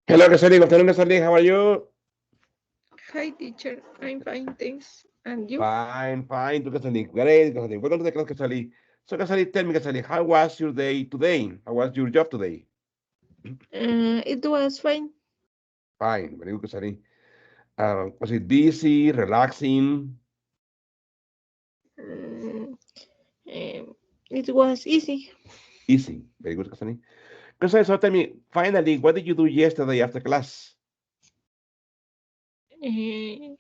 Hello, Casali. Good afternoon, Casali. How are you? Hi, teacher. I'm fine, thanks. And you? Fine, fine. To Casali. Great, Casali. Welcome to the class, Casali. So, Casali, tell me, Casali, how was your day today? How was your job today? It was fine. Fine, very good, Casali. Was it busy, relaxing? Mm, it was easy. Easy. Very good, Casali. Casali, so tell me, finally, what did you do yesterday after class? Uh,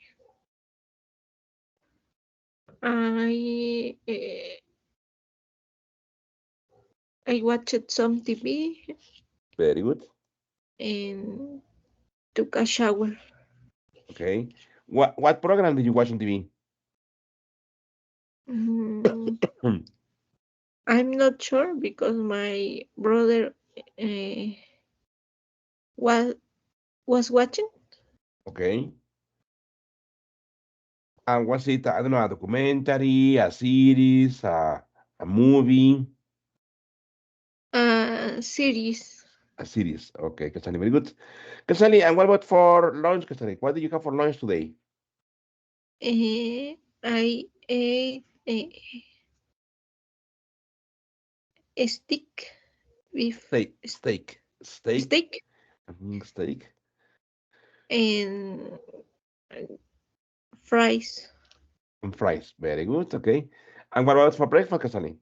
I I watched some TV Very good. and took a shower. Okay. What program did you watch on TV? Mm, I'm not sure because my brother uh, was was watching Okay. And was it, I don't know, a documentary, a series, a movie? a series. A series. Okay, Kasani, very good. Kasani, and what about for lunch, Kasani? What did you have for lunch today? I ate a stick with Steak, steak, steak, steak steak, and fries. and fries. Very good. Okay. And what about for breakfast, Kasani?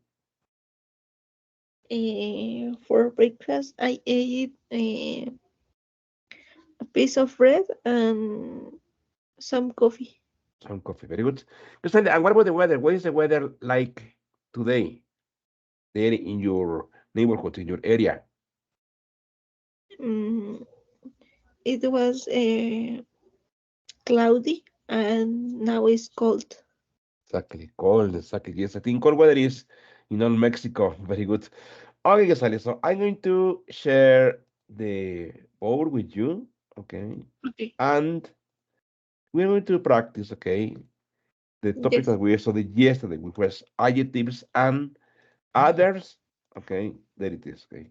For breakfast, I ate a piece of bread and some coffee. Some coffee. Very good. Kasani, and what about the weather? What is the weather like today there in your neighborhood, in your area? Mm, it was cloudy and now it's cold. Exactly. Cold, exactly. Yes, I think cold weather is in all Mexico. Very good. Okay, Gonzalez, so I'm going to share the board with you, okay? Okay. And we're going to practice, okay, the topic Yes. that we studied yesterday, which was adjectives and others, okay? There it is, okay?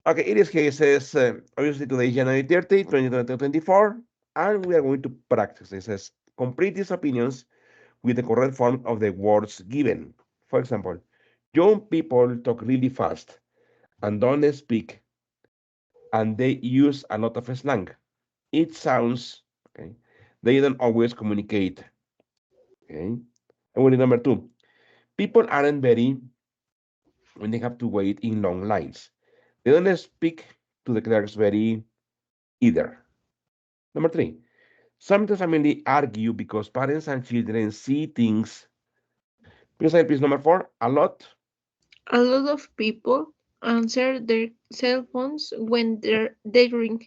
Okay, in this case, it says, obviously today is January 30, 2024, and we are going to practice. It says, complete these opinions with the correct form of the words given. For example, young people talk really fast and don't speak, and they use a lot of slang. It sounds, okay, they don't always communicate, okay? And what is number two? People aren't very when they have to wait in long lines. They don't speak to the clerks very either. Number three, sometimes family argue because parents and children see things. Please, number four, a lot. A lot of people answer their cell phones when they ring,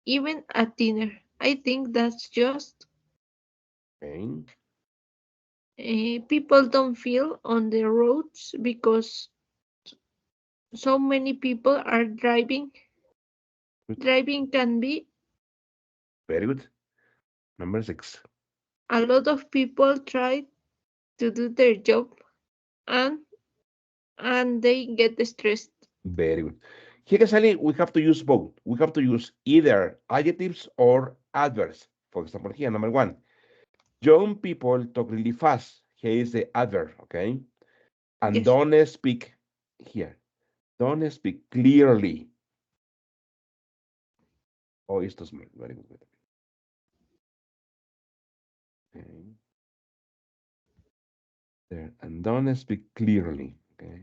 even at dinner. I think that's just Okay, people don't feel on the roads because so many people are driving. good, Driving can be very good. Number six, a lot of people try to do their job and and they get stressed. very good. Here, Sally, we have to use both. We have to use either adjectives or adverbs. For example, here, number one, young people talk really fast. Here is the adverb, okay? And Yes. don't speak here. Don't speak clearly. Oh, esto es mal. Very good. Okay. There. And don't speak clearly. Okay.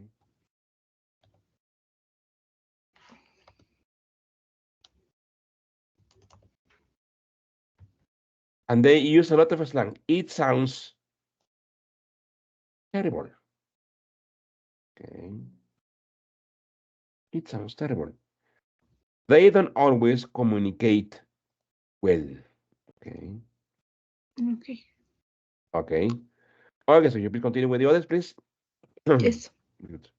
And they use a lot of slang. It sounds terrible. Okay. It sounds terrible. They don't always communicate well. Okay. Okay. Okay. Okay, so you please continue with the others, please. Yes. Good.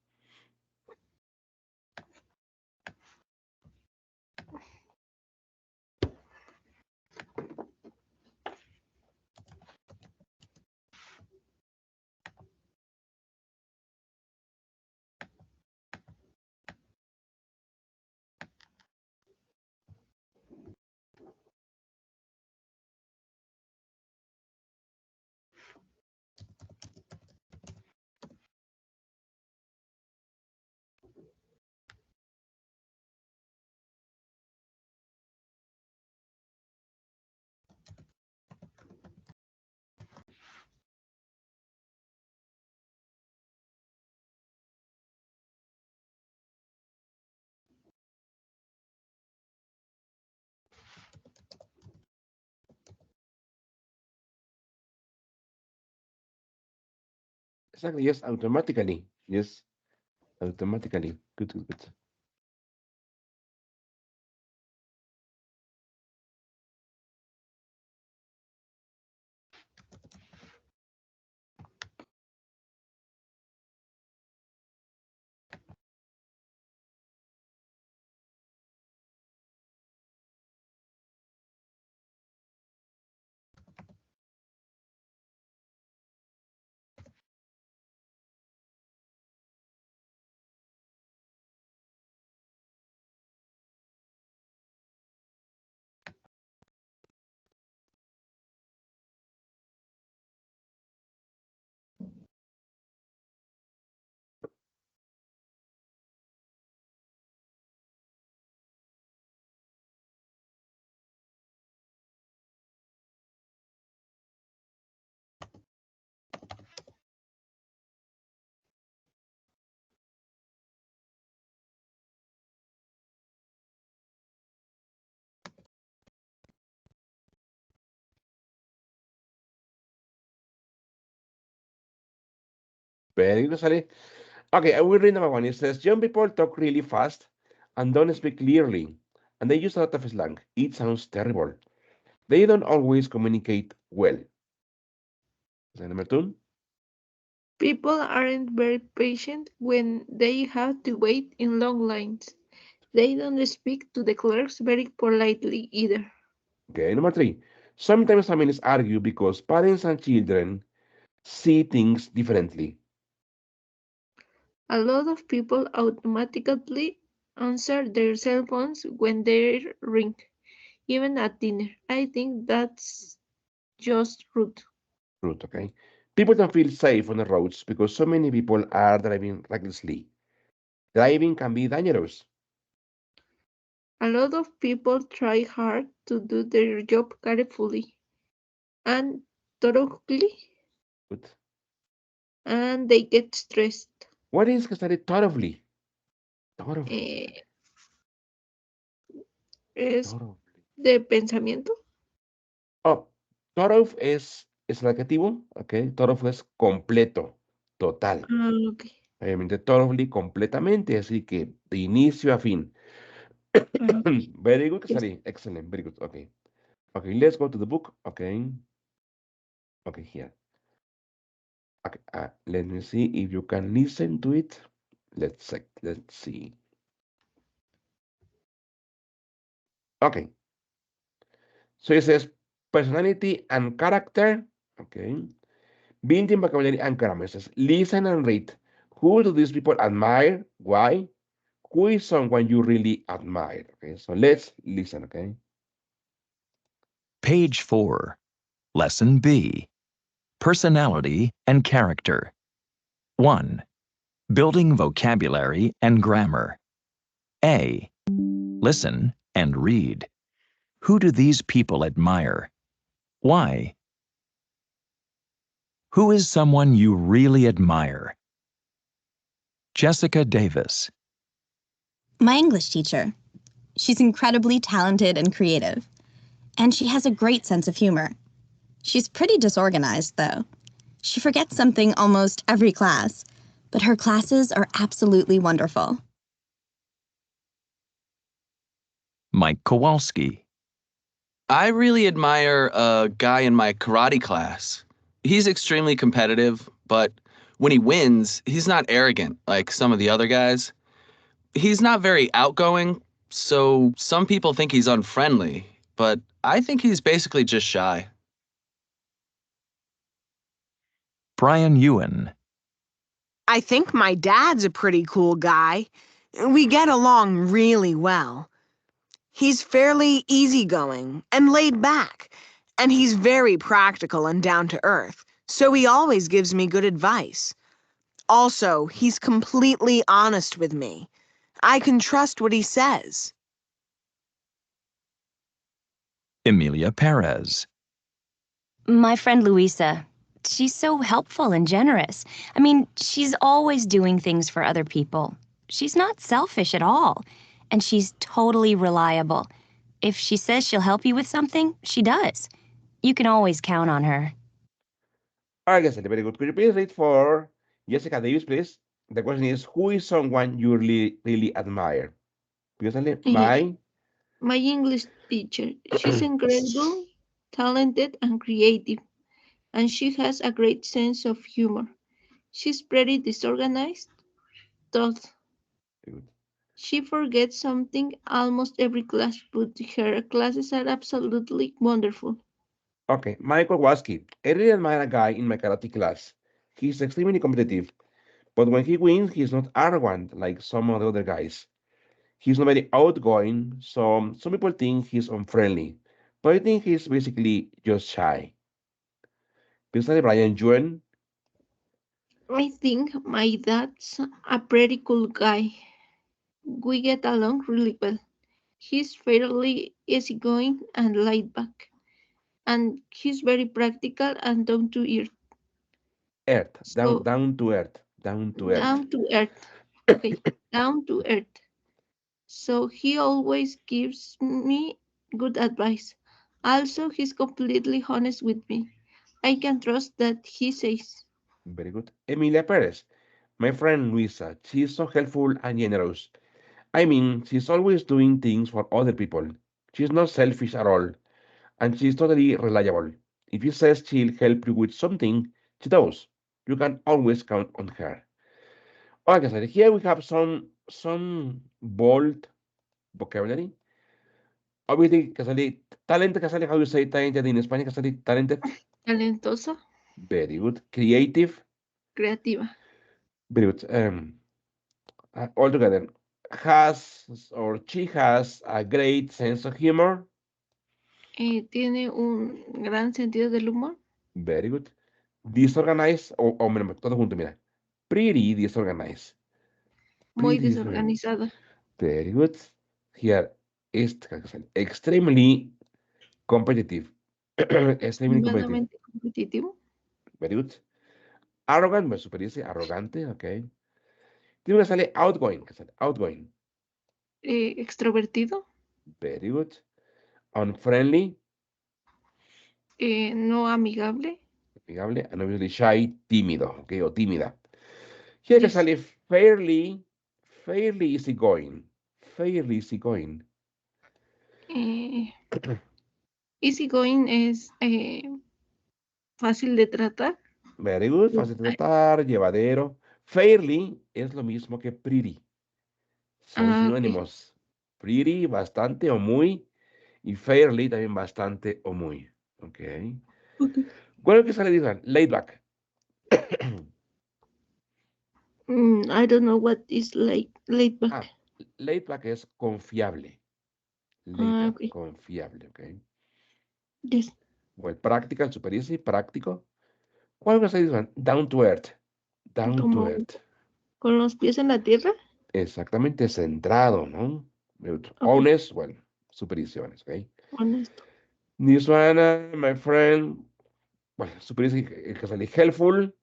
Exactly, yes, automatically. Yes, automatically. Good, good, good. Very good, Sally. Okay, I will read number one. It says, young people talk really fast and don't speak clearly, and they use a lot of slang. It sounds terrible. They don't always communicate well. Is that number two? People aren't very patient when they have to wait in long lines. They don't speak to the clerks very politely either. Okay, number three. Sometimes families argue because parents and children see things differently. A lot of people automatically answer their cell phones when they ring, even at dinner. I think that's just rude. Route, okay? People don't feel safe on the roads because so many people are driving recklessly. Driving can be dangerous. A lot of people try hard to do their job carefully and thoroughly, Good. and they get stressed. What is que study thoroughly? Thoroughly. Eh, es Thoroughly. de pensamiento. Oh, thorough es el adjetivo, ok. Thorough es completo, total. Ah, ok. Obviamente, thoroughly, completamente, así que de inicio a fin. Ah, Very good, yes. Kasari. Excellent, very good. Okay. Okay, let's go to the book. Okay. Okay, here. Okay, let me see if you can listen to it. Let's see. Okay. So it says personality and character. Okay. Building vocabulary and grammar. It says listen and read. Who do these people admire? Why? Who is someone you really admire? Okay, so let's listen, okay? Page 4, Lesson B, Personality and Character. 1. Building vocabulary and grammar. A. Listen and read. Who do these people admire? Why? Who is someone you really admire? Jessica Davis. My English teacher. She's incredibly talented and creative, and she has a great sense of humor. She's pretty disorganized, though. She forgets something almost every class, but her classes are absolutely wonderful. Mike Kowalski. I really admire a guy in my karate class. He's extremely competitive, but when he wins, he's not arrogant like some of the other guys. He's not very outgoing, so some people think he's unfriendly, but I think he's basically just shy. Brian Ewan. I think my dad's a pretty cool guy. We get along really well. He's fairly easygoing and laid back, and he's very practical and down to earth, so he always gives me good advice. Also, he's completely honest with me. I can trust what he says. Emilia Perez. My friend Louisa. She's so helpful and generous. I mean, she's always doing things for other people. She's not selfish at all, and she's totally reliable. If she says she'll help you with something, she does. You can always count on her. I guess very good. Could you please read for Jessica Davis, please. The question is, who is someone you really, really admire? Pídale, Eh, my, my English teacher. She's incredible, talented, and creative, and she has a great sense of humor. She's pretty disorganized, though she forgets something almost every class, but her classes are absolutely wonderful. Okay, Michael Waski. I really admire a guy in my karate class. He's extremely competitive, but when he wins, he's not arrogant like some of the other guys. He's not very outgoing, so some people think he's unfriendly, but I think he's basically just shy. Personally, Brian Juen, I think my dad's a pretty cool guy. We get along really well. He's fairly easygoing and laid back, and he's very practical and down to earth. Earth, So, down to earth, down to earth. down to earth. Okay, down to earth. So he always gives me good advice. Also, he's completely honest with me. I can trust that he says. Very good. Emilia Perez, my friend Luisa, she's so helpful and generous. I mean, she's always doing things for other people. She's not selfish at all, and she's totally reliable. If she says she'll help you with something, she does. You can always count on her. Okay, so here we have some bold vocabulary. Obviously, Casali, talented, Casali, how you say talented in Spanish, Casali, talented? Talentosa, Very good. Creative, creativa. very good. Altogether, has or she has a great sense of humor. Tiene un gran sentido del humor. Very good. Disorganized, mira, todo junto, mira. Pretty disorganized. Muy Pretty disorganized. desorganizada. Very good. Here, extremely competitive. Extremely competitive. Extremadamente competitivo. Very good. Arrogant, me super dice arrogante, ok. Tiene que sale outgoing, que sale outgoing. Extrovertido. Very good. Unfriendly, No amigable. amigable, and obviously shy, tímido, ok, o tímida. Here que Yes. sale fairly easygoing. Fairly easygoing. Eh, Easygoing es fácil de tratar. Very good, fácil de tratar, llevadero. Fairly es lo mismo que pretty. Son Ok. sinónimos. Pretty, bastante o muy. Y fairly también bastante o muy. Ok. Ok. ¿Cuál es que sale? Digan, laid back. I don't know what is like laid back. Ah, laid back es confiable. Laid Ah, back, ok. confiable, ok. Yes. Well, practical, super easy, práctico. ¿Cuál es que sale? Down to earth. Down to Como earth. con los pies en la tierra. Exactamente centrado, ¿no? Ok. Honest, bueno, superiores, ok. Honesto. This one, my friend, bueno, super easy, que sale helpful.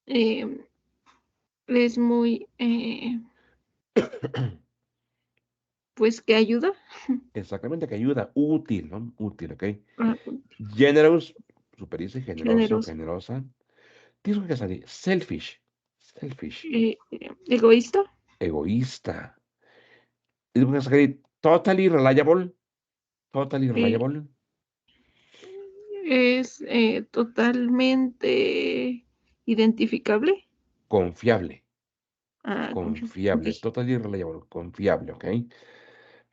Eh, es muy, pues que ayuda. Exactamente, que ayuda, útil, ¿no? Útil, ok. Ah, Generous, super easy, generoso, generoso. generosa. Tienes que salir selfish, Egoísta. egoísta. Tienes que salir totally Eh, reliable, es totalmente identificable. confiable, Ah, confiable. Ok. confiable, totally reliable, confiable, ok.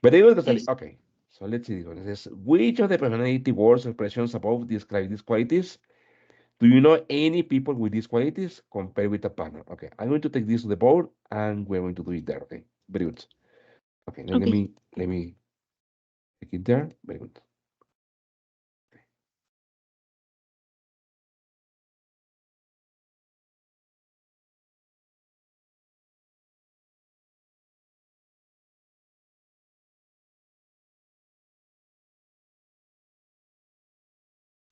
But able to say, Yes. okay, so let's see. This is, which of the personality words or expressions above describe these qualities? Do you know any people with these qualities compared with a partner? Okay, I'm going to take this to the board and we're going to do it there. Okay, very good. Okay, then Ok. let me take it there. Very good.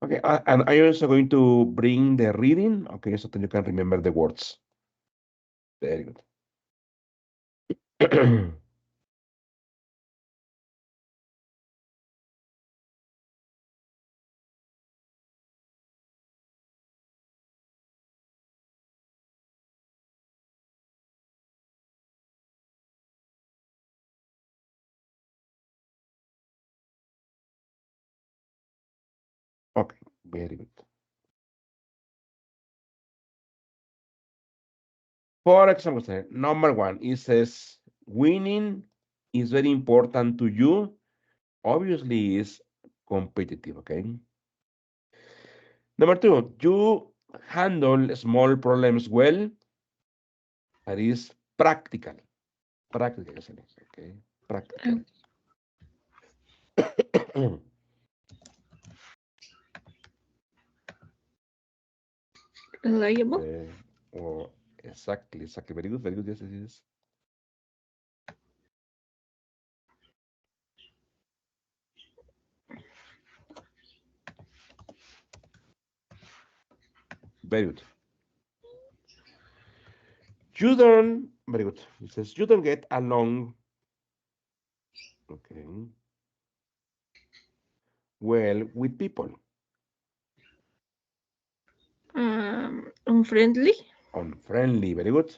Okay, and I'm also going to bring the reading. Okay, so then you can remember the words. Very good. Very good. For example, number one, it says winning is very important to you. Obviously, is competitive, okay? Number two, you handle small problems well. That is practical. Practical, okay? Practical. Reliable. Oh, exactly. Very good, very good. Yes, yes, yes. Very good. You don't, very good. It says you don't get along, okay, well with people. Unfriendly. Unfriendly, very good.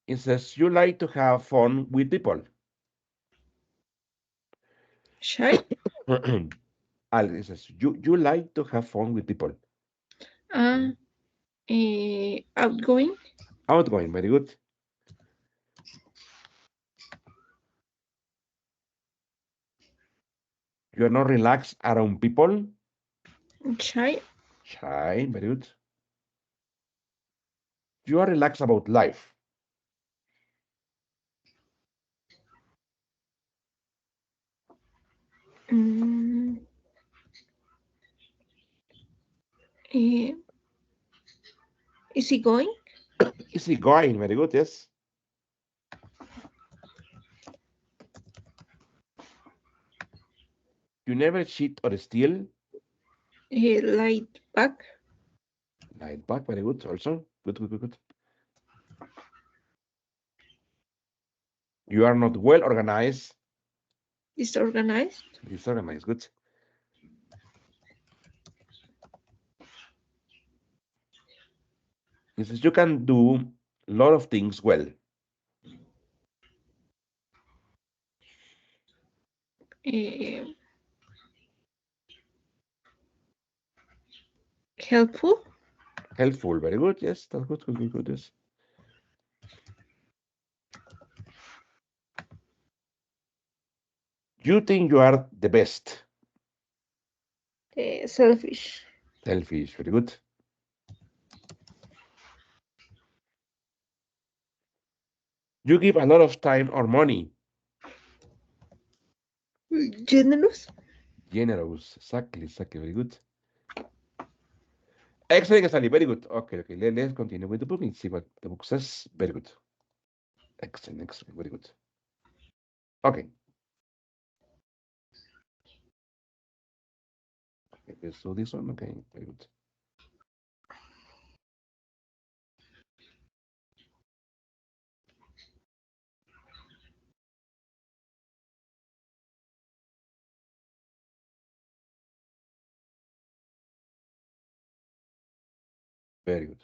It says you like to have fun with people. Shy. It says you like to have fun with people. Uh, Outgoing. Outgoing, very good. You are not relaxed around people. Shy. Shy, very good. You are relaxed about life. Mm, uh, Easygoing. Easygoing, very good, yes. You never cheat or steal. Laid back. Light back, very good also. Good, good, good, good. You are not well organized. Disorganized. Disorganized, good. It says you can do a lot of things well. Uh, Helpful. Helpful, very good. Yes, that's good, good, good, good. Yes. You think you are the best. Selfish. Selfish, very good. You give a lot of time or money. Generous. Generous, exactly, very good. Excellent, Sally, very good. Okay, okay, let's continue with the book and see what the book says. Very good. Excellent, excellent, very good. Okay. Okay, so this one, okay, very good. Very good.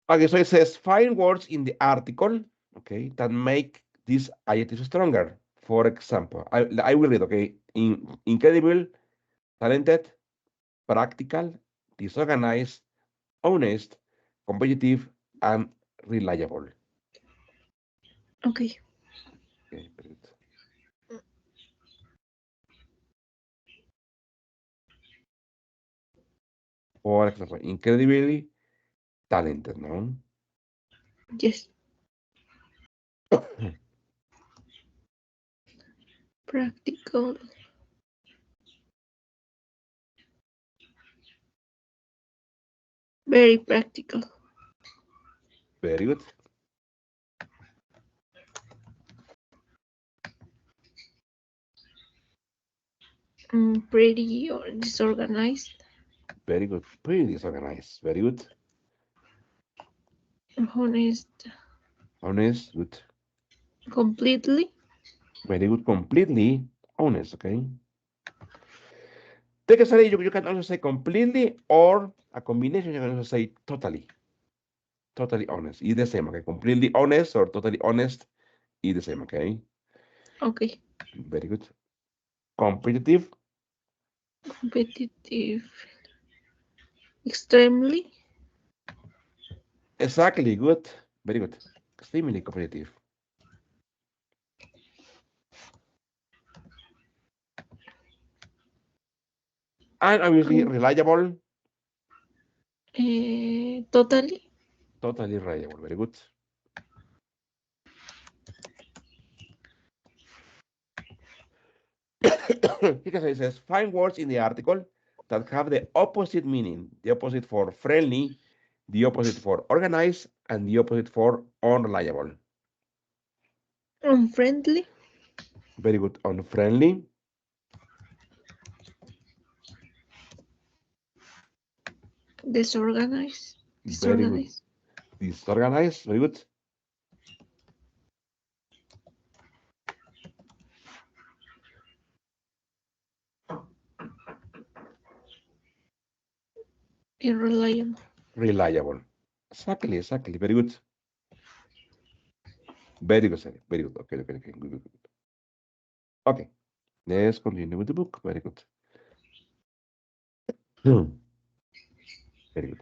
Okay, so it says find words in the article, okay, that make this adjective stronger. For example, I will read, okay, incredible, talented, practical, disorganized, honest, competitive, and reliable. Okay. Okay, very good. For example, incredibly talented, no? Yes. Practical. Very practical. Very good. Pretty or disorganized. Very good. Pretty disorganized. Very good. Honest. Honest, good. Completely. Very good. Completely honest, okay? Take a say you can also say completely or a combination, you can also say totally. totally honest. It's the same, okay? Completely honest or totally honest is the same, okay? Okay. Very good. Competitive, Competitive. Extremely. exactly, good. Very good. Extremely competitive. And obviously Mm, reliable, totally. totally reliable. Very good. Because it says, find words in the article that have the opposite meaning. The opposite for friendly, the opposite for organized, and the opposite for unreliable. Unfriendly. Very good. Unfriendly. Disorganized. Very good. Disorganized. Disorganized. Very good. Unreliable. Reliable. Exactly, exactly. Very good. Very good, Sally. Very good. Okay, okay, okay. Good, good, good. Okay. Let's continue with the book. Very good. Very good.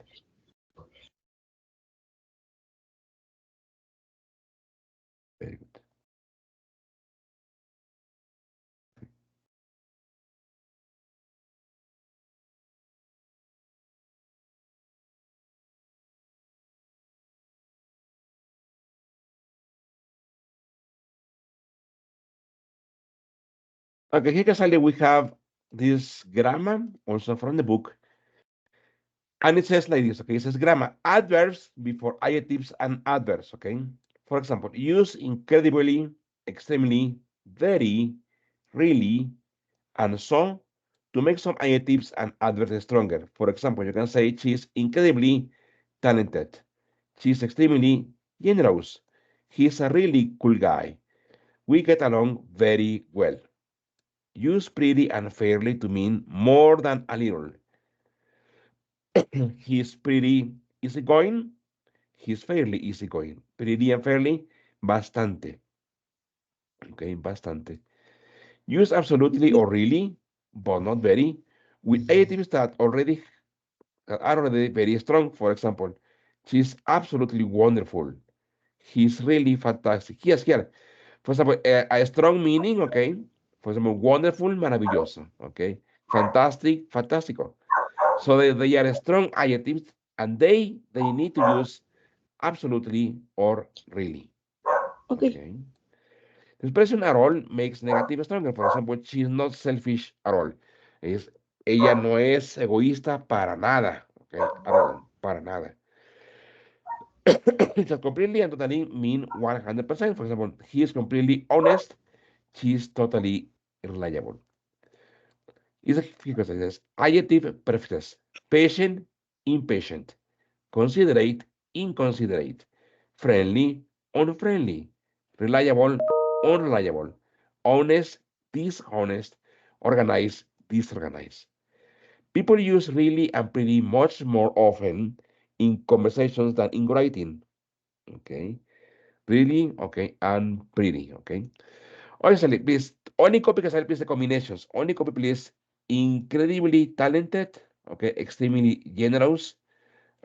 Very good. Okay, here, Sally, we have this grammar also from the book. And it says like this, okay? It says grammar, adverbs before adjectives and adverbs, okay? For example, use incredibly, extremely, very, really, and so to make some adjectives and adverbs stronger. For example, you can say she's incredibly talented. She's extremely generous. He's a really cool guy. We get along very well. Use pretty and fairly to mean more than a little. He's pretty easygoing. He's fairly easygoing. Pretty and fairly, bastante. Okay, bastante. Use absolutely Okay. or really, but not very, with adjectives that are already very strong. For example, she's absolutely wonderful. He's really fantastic. Yes, here. For example, a strong meaning, okay? For example, wonderful, maravilloso, okay? Fantastic, fantástico. So they are strong adjectives and they need to use absolutely or really, Okay. okay? The expression at all makes negative stronger. For example, she's not selfish at all. Es, ella no es egoísta para nada, okay? At all, para nada. It's completely and totally mean 100%. For example, he is completely honest. She's totally reliable. Is a few questions. Adjective prefixes. Patient, impatient. Considerate, inconsiderate. Friendly, unfriendly. Reliable, unreliable. Honest, dishonest. Organized, disorganized. People use really and pretty much more often in conversations than in writing. Okay. Really, okay, and pretty, okay. Honestly, please, only copy que sale, please, the combinations. Only copy, please, incredibly talented, okay, extremely generous,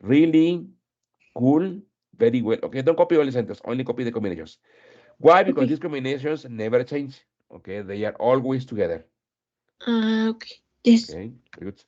really cool, very well. Okay, don't copy all the sentences, only copy the combinations. Why? Because Okay. these combinations never change. Okay, they are always together. Okay. Yes. Okay, very good.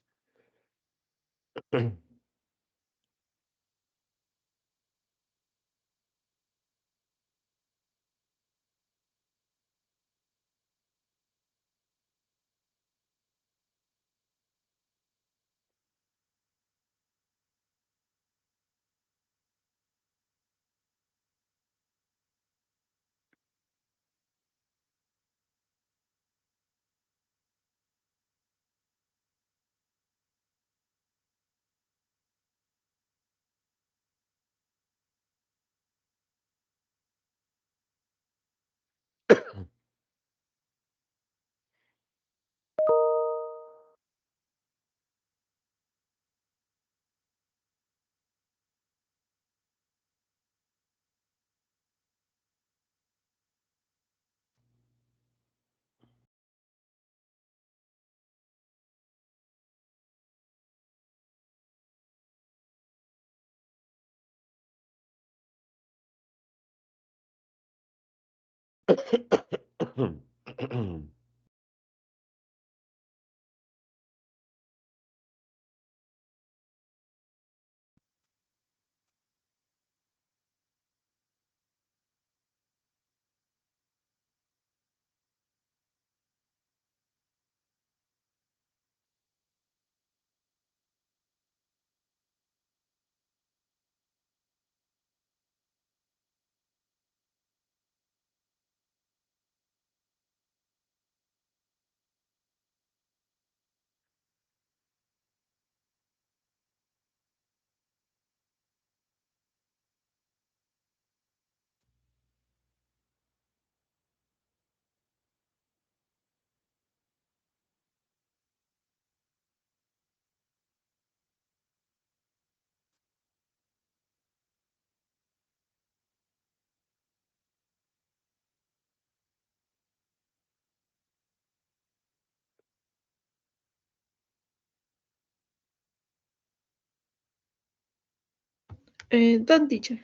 Done, teacher.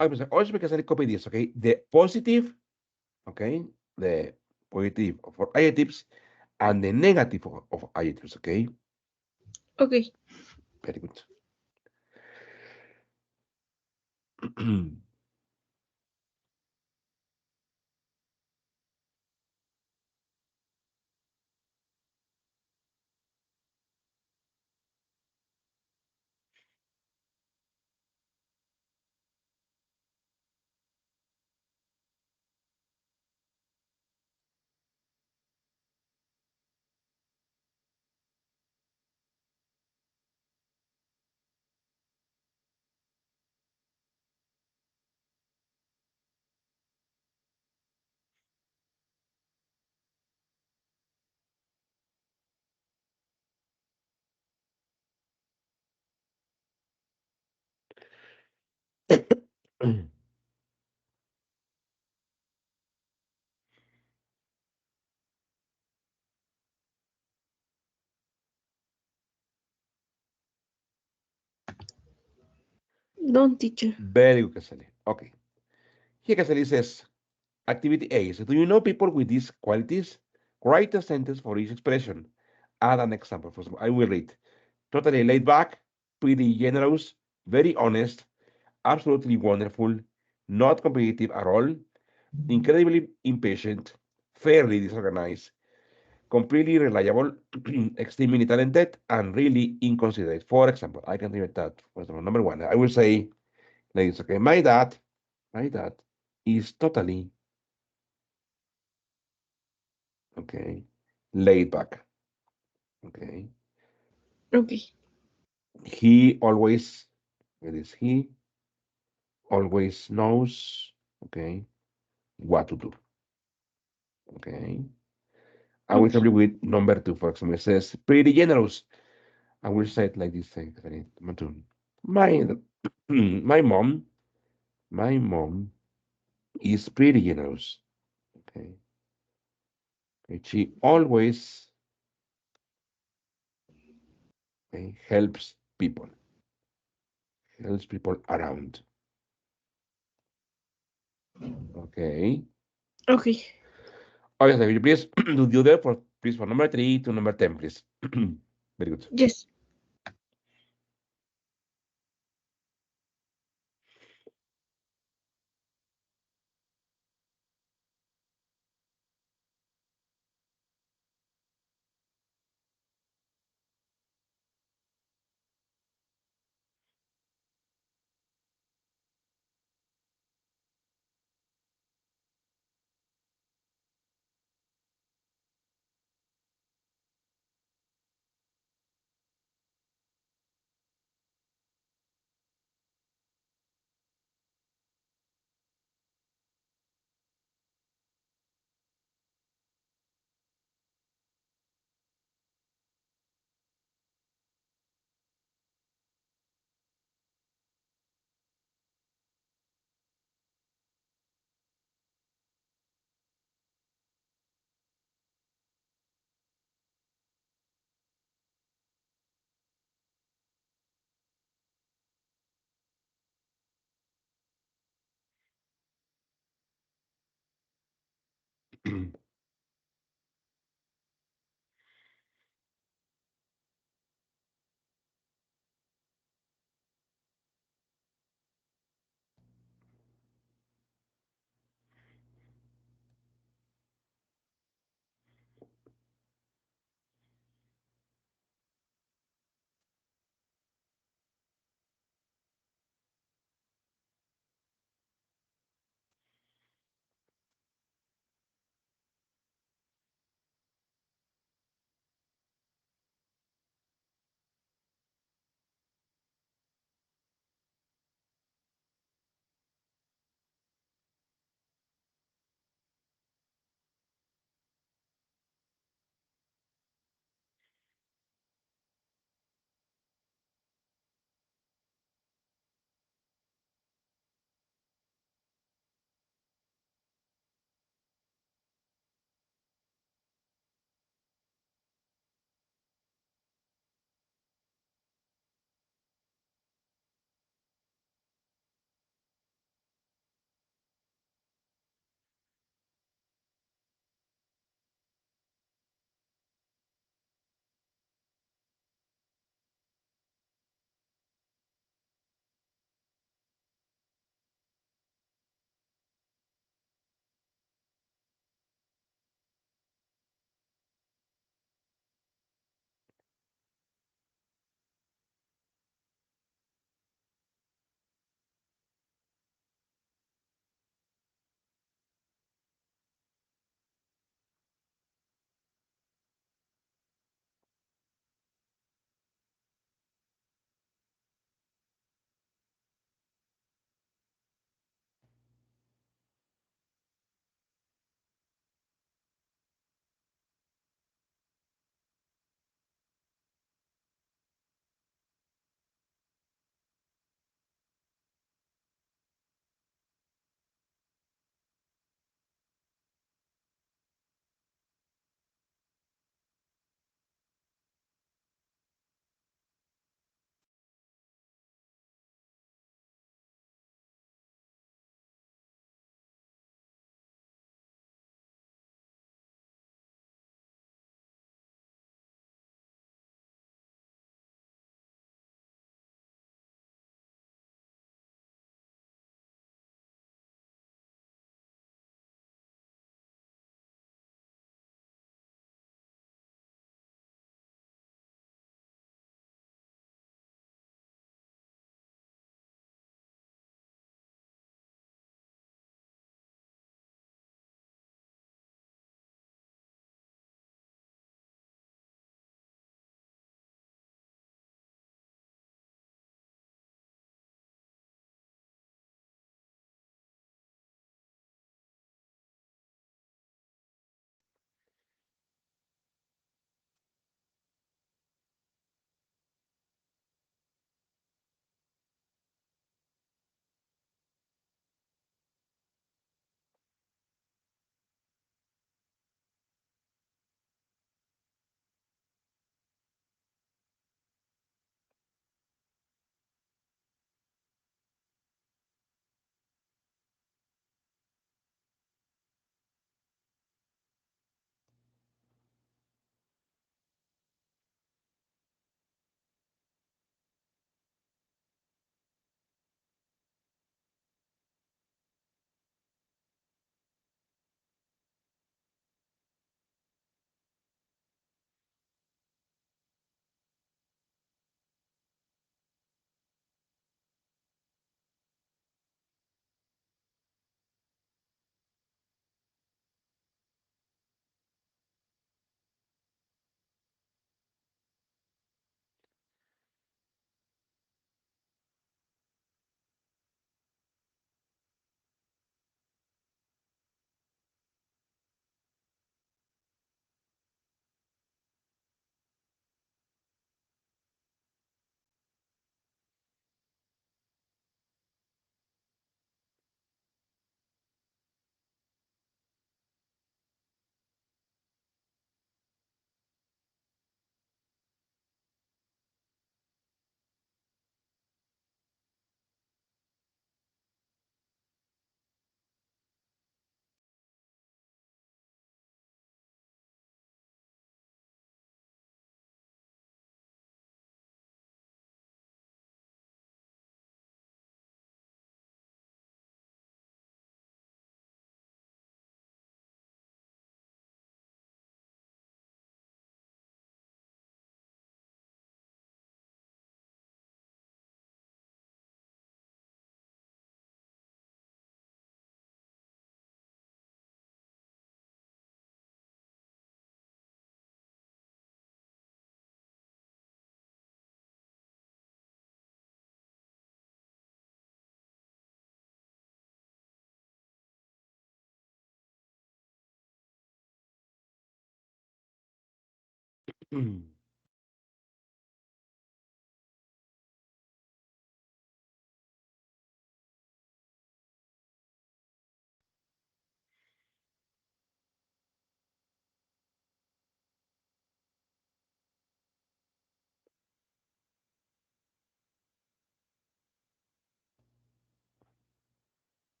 Okay, pues also we can say copy this, okay? The positive, okay? The positive for adjectives and the negative of adjectives, okay? Okay. Very good. Done, teacher. Very good, Casale. Okay. Here, Casale says, activity A. So, do you know people with these qualities? Write a sentence for each expression. Add an example. For example, I will read. Totally laid back, pretty generous, very honest, absolutely wonderful, not competitive at all, incredibly impatient, fairly disorganized, completely reliable, extremely talented, and really inconsiderate. For example, I can read that. For example, number one, I will say, like this, okay, my dad is totally, okay, laid back, okay. Okay. He always, it is he always knows, okay, what to do, okay. I will help Okay. you with number two, for example. It says pretty generous. I will say it like this thing. My my mom, my mom is pretty generous. Okay. Okay. She always, okay, helps people around. Okay. Okay. Okay, so will you please do the other for please for number three to number 10, please. Very good. Yes.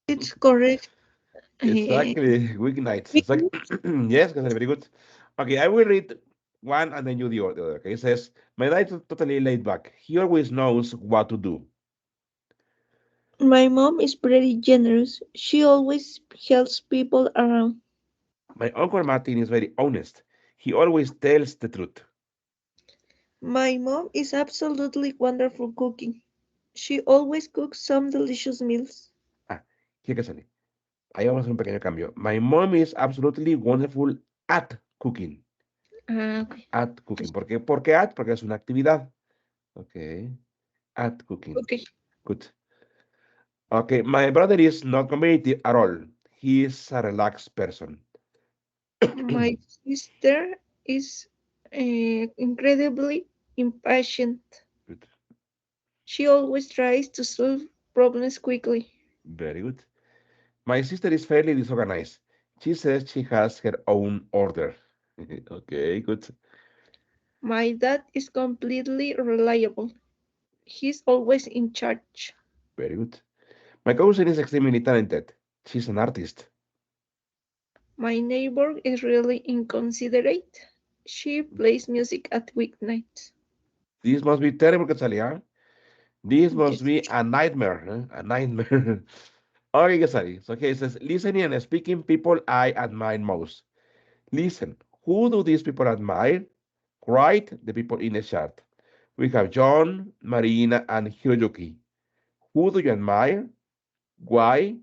It's correct. Eh, Exactly, weeknights. we- Exactly. Yes, Cassandra, very good. Okay, I will read one and then you the other. Okay, it says, my dad is totally laid back. He always knows what to do. my mom is very generous. She always helps people around. My uncle Martin is very honest. He always tells the truth. My mom is absolutely wonderful cooking. She always cooks some delicious meals. Ah, here que sale. Ahí vamos a hacer un pequeño cambio. My mom is absolutely wonderful at cooking. Okay. At cooking. ¿Por qué? ¿Por qué at? Porque es una actividad. Ok. At cooking. Okay. Good. Okay, my brother is not competitive at all. He is a relaxed person. My sister is incredibly impatient. Good. She always tries to solve problems quickly. Very good. My sister is fairly disorganized. She says she has her own order. Okay, good. My dad is completely reliable. He's always in charge. Very good. My cousin is extremely talented. She's an artist. My neighbor is really inconsiderate. She plays music at weeknights. This must be terrible, Quetzalía. This must Yes. be a nightmare. A nightmare. Okay, Quetzalí. So here it says, listening and speaking people I admire most. Listen, who do these people admire? Write the people in the chart. We have John, Marina, and Hiroyuki. Who do you admire? Why?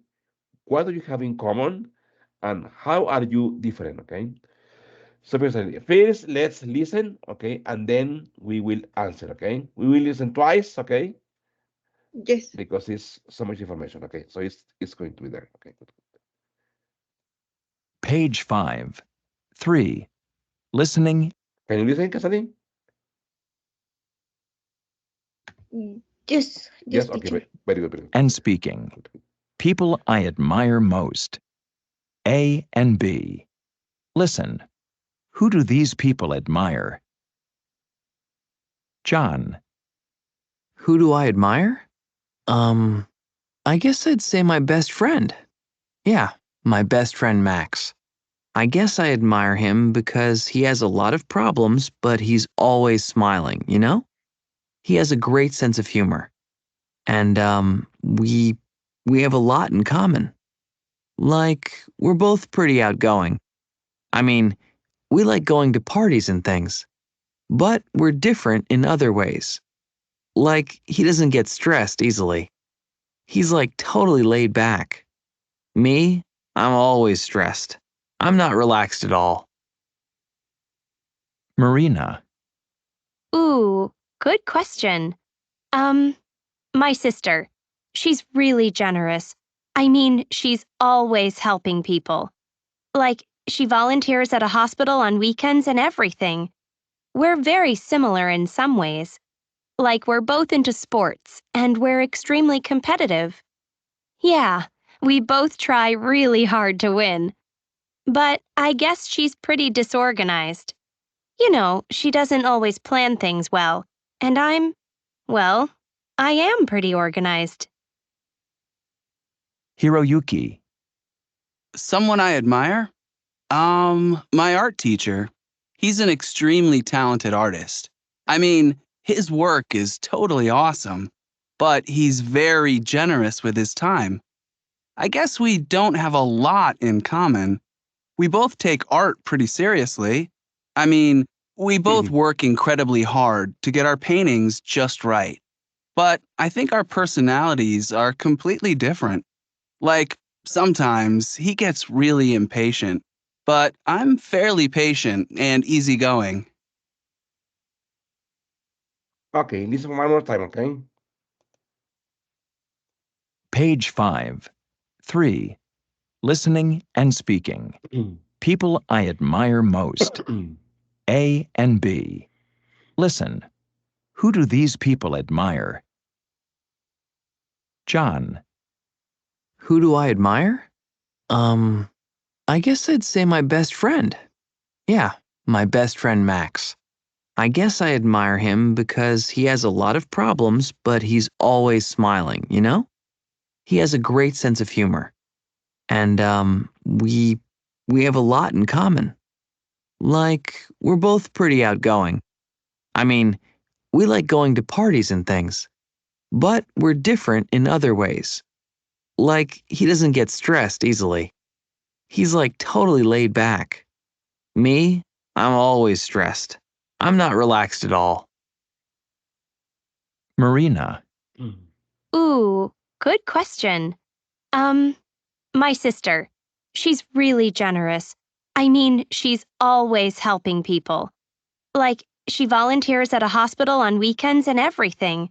What do you have in common? And how are you different? Okay. So first, let's listen, okay, and then we will answer, okay. We will listen twice, okay, Yes. because it's so much information, okay. So it's going to be there, okay. Page 5. 3. Listening Can you listen, Casali? Yes. Yes, Yes, okay, teacher. very good, very good. and speaking. People I admire most. A and B. Listen. Who do these people admire? John. Who do I admire? Um, I guess I'd say my best friend. Yeah, my best friend Max. I guess I admire him because he has a lot of problems, but he's always smiling, you know? He has a great sense of humor. And we have a lot in common. Like, we're both pretty outgoing. I mean, we like going to parties and things. But we're different in other ways. Like, he doesn't get stressed easily. He's like totally laid back. Me, I'm always stressed. I'm not relaxed at all. Marina. Ooh, good question. Um, my sister. She's really generous. I mean, she's always helping people. Like, she volunteers at a hospital on weekends and everything. We're very similar in some ways. Like, we're both into sports, and we're extremely competitive. Yeah, we both try really hard to win. But I guess she's pretty disorganized. You know, she doesn't always plan things well. And well, I am pretty organized. Hiroyuki. Someone I admire? My art teacher. He's an extremely talented artist. I mean, his work is totally awesome, but he's very generous with his time. I guess we don't have a lot in common. We both take art pretty seriously. I mean, we both work incredibly hard to get our paintings just right. But I think our personalities are completely different. Like, sometimes he gets really impatient, but I'm fairly patient and easygoing. Okay, listen one more time, okay? Page 5. 3. Listening and speaking. People I admire most. A and B. Listen. Who do these people admire? John. Who do I admire? I guess I'd say my best friend. Yeah, my best friend Max. I guess I admire him because he has a lot of problems, but he's always smiling, you know? He has a great sense of humor. And we have a lot in common. Like, we're both pretty outgoing. I mean, we like going to parties and things. But we're different in other ways. Like, he doesn't get stressed easily. He's like totally laid back. Me, I'm always stressed. I'm not relaxed at all. Marina. Ooh, good question. Um, my sister. She's really generous. I mean, she's always helping people. Like, she volunteers at a hospital on weekends and everything.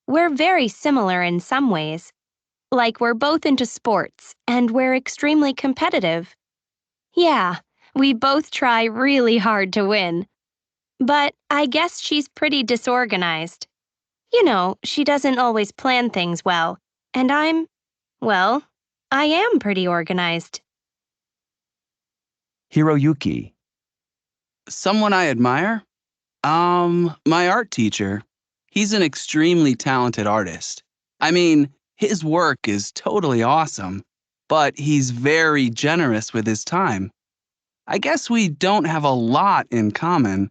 We're very similar in some ways. Like, we're both into sports, and we're extremely competitive. Yeah, we both try really hard to win. But I guess she's pretty disorganized. You know, she doesn't always plan things well. And well, I am pretty organized. Hiroyuki. Someone I admire? My art teacher. He's an extremely talented artist. I mean, his work is totally awesome, but he's very generous with his time. I guess we don't have a lot in common.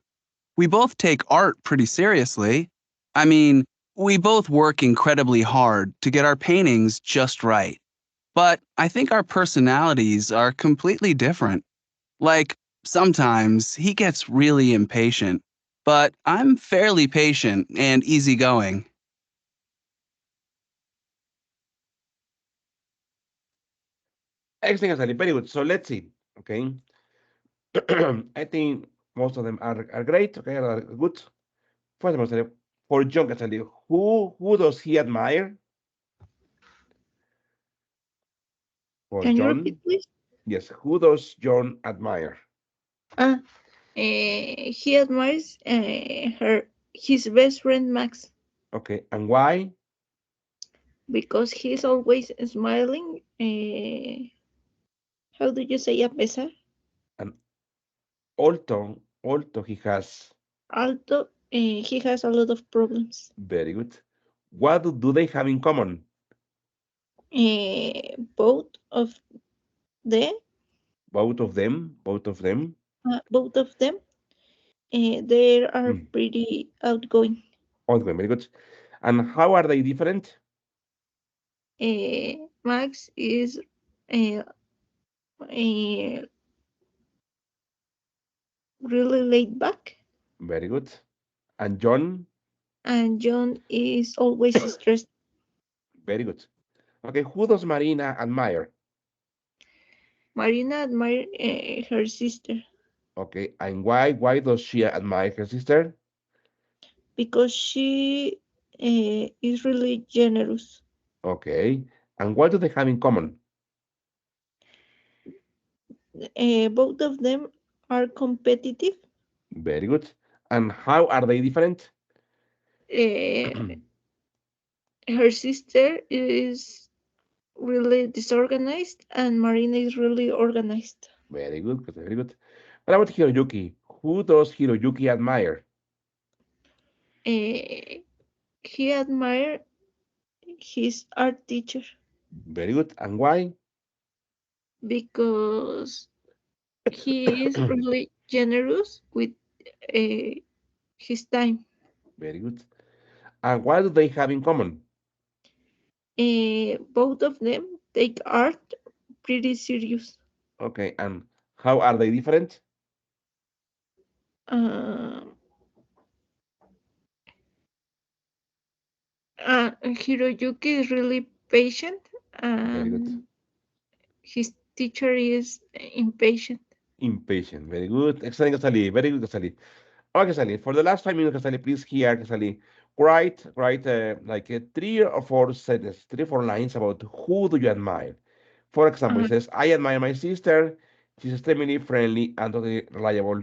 We both take art pretty seriously. I mean, we both work incredibly hard to get our paintings just right. But I think our personalities are completely different. Like, sometimes he gets really impatient, but I'm fairly patient and easygoing. Excellent, Asali. Very good. So let's see. Okay. I think most of them are great. Okay, are good. First of all, Asali, for John Casali, who does he admire? For Can you repeat, John, please? yes. Who does John admire? Ah, he admires his best friend Max Okay, and why? because he's always smiling. How do you say a pesar? And also he has Alto, he has a lot of problems. very good. What do they have in common? Both of them, both of them, they are Hmm. pretty outgoing. Okay, very good. And how are they different? Max is uh, uh, really laid back. Very good. And John? And John is always stressed. Very good. Okay, who does Marina admire? Marina admires her sister Okay, and why? Why does she admire her sister? because she is really generous. Okay, and what do they have in common? Both of them are competitive. Very good. And how are they different? Uh, her sister is really disorganized, and Marina is really organized. Very good, very good. What about Hiroyuki? Who does Hiroyuki admire? Uh, he admires his art teacher Very good. And why? because he is really generous with uh, his time. Very good. And what do they have in common? Both of them take art pretty serious. Okay, and how are they different? Uh, Hiroyuki is really patient, Very good. and his teacher is impatient. Impatient. Very good. Excellent, Casali. Very good, Casali. Okay, Casali. For the last 5 minutes, Casali, please here, Casali, write like 3 or 4 sentences, 3 or 4 lines about who do you admire. For example, it Uh, says, I admire my sister. She's extremely friendly and totally reliable.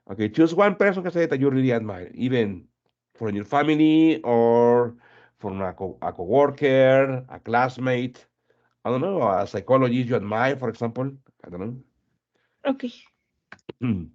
Okay, choose one person that you really admire, even from your family or from a coworker, a classmate. I don't know, a psychologist you admire, for example. I don't okay. know.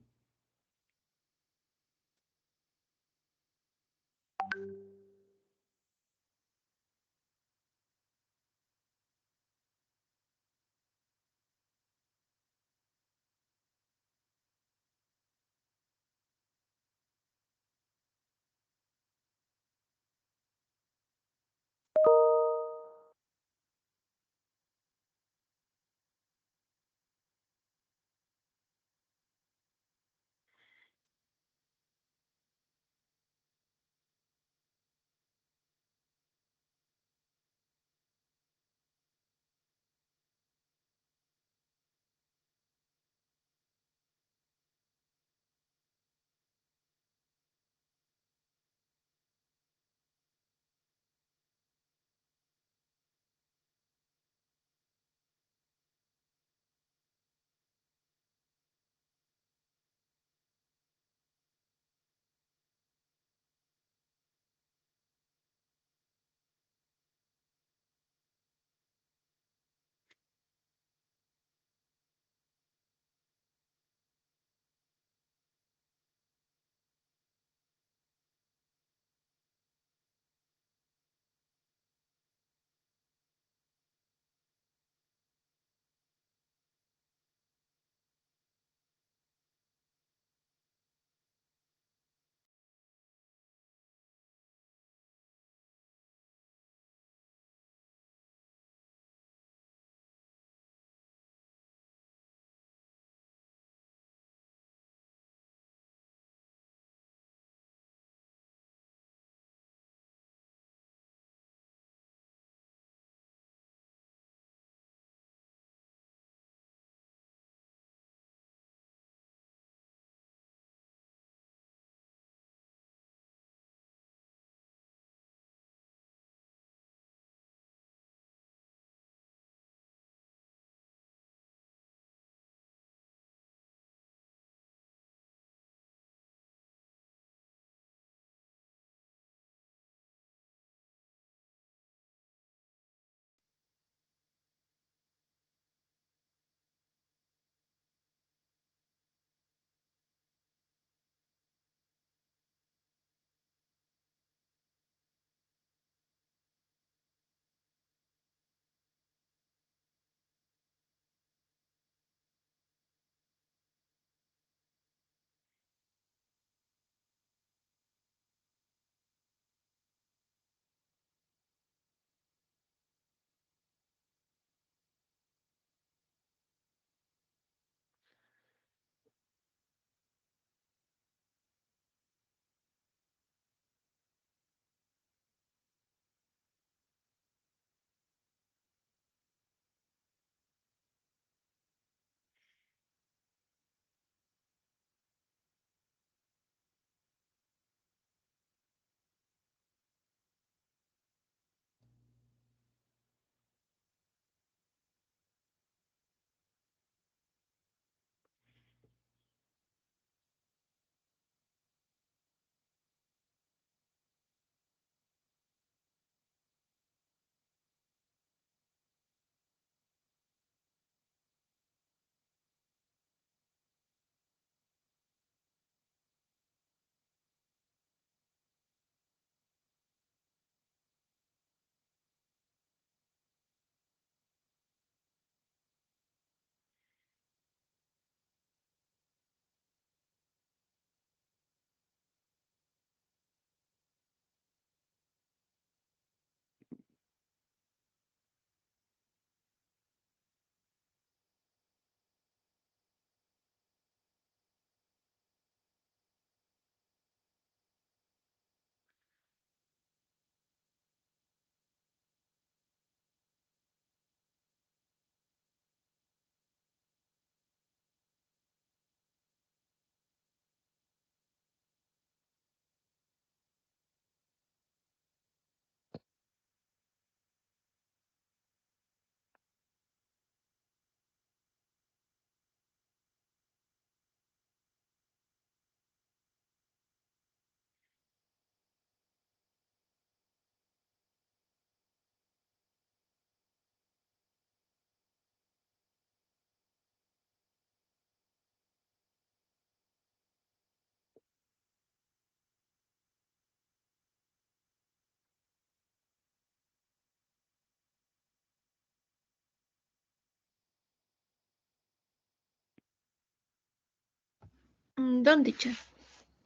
Don't teacher.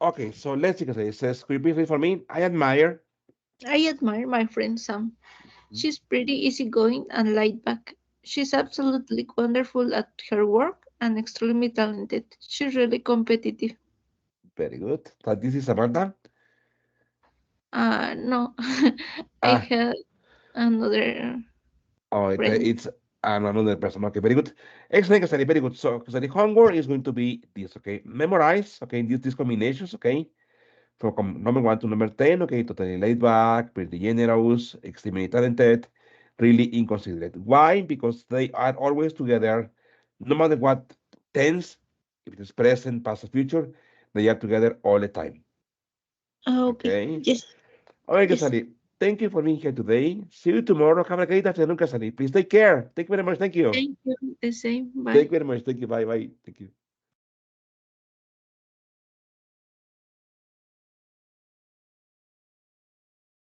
Okay, so let's see. It says, could you please read for me? I admire. I admire my friend Sam. She's pretty easygoing and laid back. She's absolutely wonderful at her work and extremely talented. She's really competitive. Very good. So this is Samantha. No, I Ah, had another oh, friend. it's another person. Okay, very good. Excellent, Casari, very good. So, Casari, homework is going to be this, okay? Memorize, okay, these combinations, okay? From number 1 to number 10, okay, totally laid back, pretty generous, extremely talented, really inconsiderate. Why? Because they are always together, no matter what tense, if it is present, past, or future, they are together all the time. Okay, Okay? yes, All right, yes. Casali, thank you for being here today. See you tomorrow. Have a great afternoon, Casali. Please take care. Thank you very much. Thank you. Thank you. The same. Thank Bye. you very much. Thank you. Bye bye. Thank you.